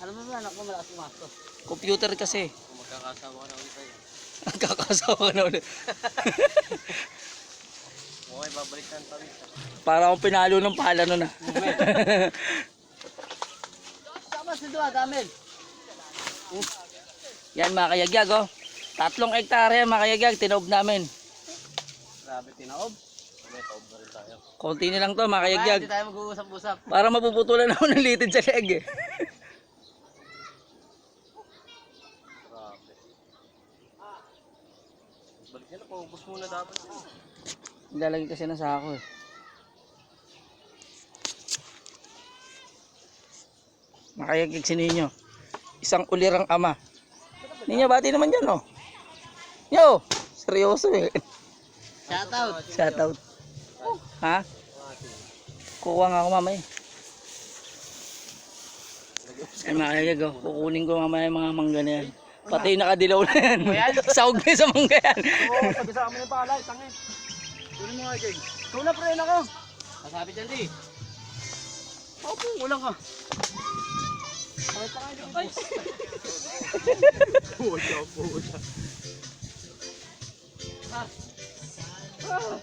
Ano ba ba, anak mo malakas pumasok? Computer kasi. Kung magkakasawa ka na ulit tayo. Kakasawa na ulit. Okay, babalik na ang tawid. Para akong pinalo ng pala nun ah. Saan ba si Dua, Damel? Yan mga kayagyag oh. 3 hektarya mga kayagyag, tinob namin. Grabe, tinaob. Okay, taob na rin tayo. Konti na lang to mga Kaya kayagyag. hindi tayo mag-uusap-usap. Para mapuputulan ako ng litid sa leg eh. Grabe. Balik na, paubos muna dapat. Lalagay kasi na sa ako eh. Mga kayagyag si Ninyo. Isang ulirang ama. Ninyo, bati naman dyan oh. Yo, seryoso eh. Shoutout. Shoutout. Ha? Kukuha nga ako mamaya. Ay mga kayagyag oh. Kukunin ko mamaya yung mga mangga na yan. Pati yung nakadilaw na yan. Sahog na sa mangga yan. Oo, tagisama mo yung palay, tangin. Tuloy mo nga, Jay. Tulap rin ako. Masabi dyan, di. Opo, ulang ka. Ay, tangin yung ay. Puta, puta. Ah. Ah.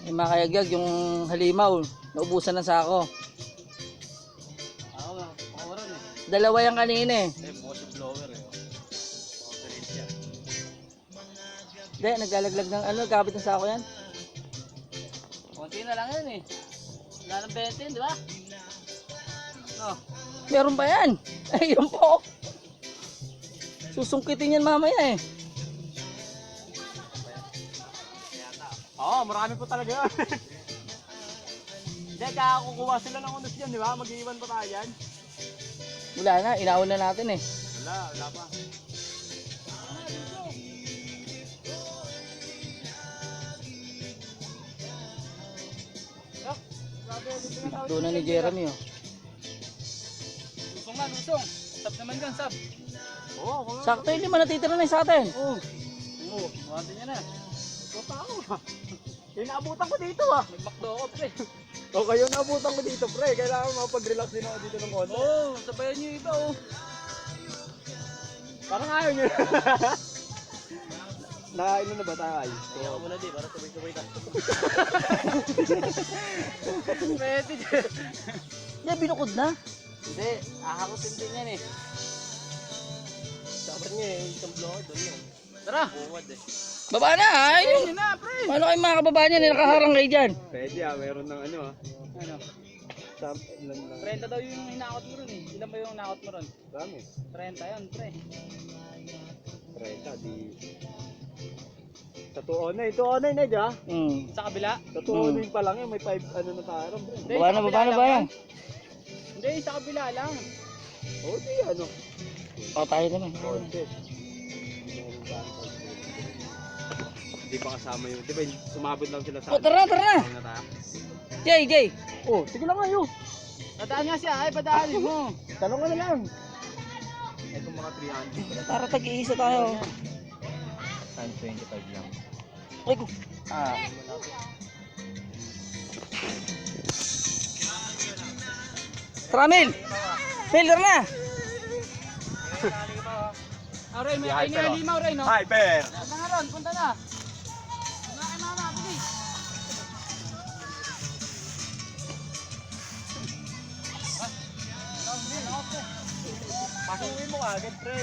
Ay mga kayagyag, yung halimaw, naubusan ng sako. Ako nga, pakawaran eh. Dalawa yung kanina eh. Eh, bukas yung blower eh. Operate siya. Hindi, naglalaglag ng ano, kapit ng sako yan. Konti na lang yan eh. Wala ng 20, di ba? No. Meron pa yan. Ayun po. Susungkitin yan mamaya eh. Oo, marami po talaga yan. Hindi, kakakukuha sila ng unos dyan, di ba? Mag-iwan pa tayo yan. Wala na, inauna natin eh. Wala pa. Doon na ni Jeremy oh. Lusong na, lusong. Sab naman yan, sab. Oo, kung Sakto yung 5 natitira na sa atin. Oo. Oo, buhatin niya na. Bata ako ha. Yung naabutan ko dito ha. Nagmakdo ako, pre. O kayo naabutan ko dito, pre. Kailangan mapag-relax din ako dito ng konti. Oo, sabayan niyo iba oh. Parang ayaw niyo. Nakainom na ba tayo ay? Kaya ako muna di, para sabay-sabay tayo. Pwede dyan. Hindi, binukod na. Hindi, ahakutin din yan eh. Dapat niya eh, isang blower doon yan. Tara! Buwad eh. Baba na ay. Ayun na, pre! Paano kayo mga kababayan yan, nakaharang kayo dyan? Pwede meron ng ano Ano? ilan lang. 30 daw yung hinakot mo ron eh. Ilan ba yung hinakot mo ron? Dami. 30 yun, pre. 30 di. Sa tuonay, tuonay na dyan. Sa kabila? Sa tuonay pa lang yun, may 5 ano na tayo. Hindi, Baba na, sa baba kabila na lang ba yan. yan? Hindi, sa kabila lang. O di ano. O, tayo naman. Konti. Hindi pa kasama yun. Di ba sumabot lang sila sa O, tara na, tara na. ano na tayo. Jay, Jay. Oh, sige lang kayo. Nadaan nga siya, ay padaanin mo. Tanong ka na lang. Ito mga 300. Para tag-iisa tayo. Times 25 lang. Ay, ko. Tara, Mel. Mel, tara na. Aray, may ay na limaw rin, no? Hyper! Punta na ron, punta na. Punta kay mama, bilis. Pasukin mo agad, pre.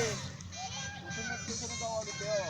Susunod ako agad kayo.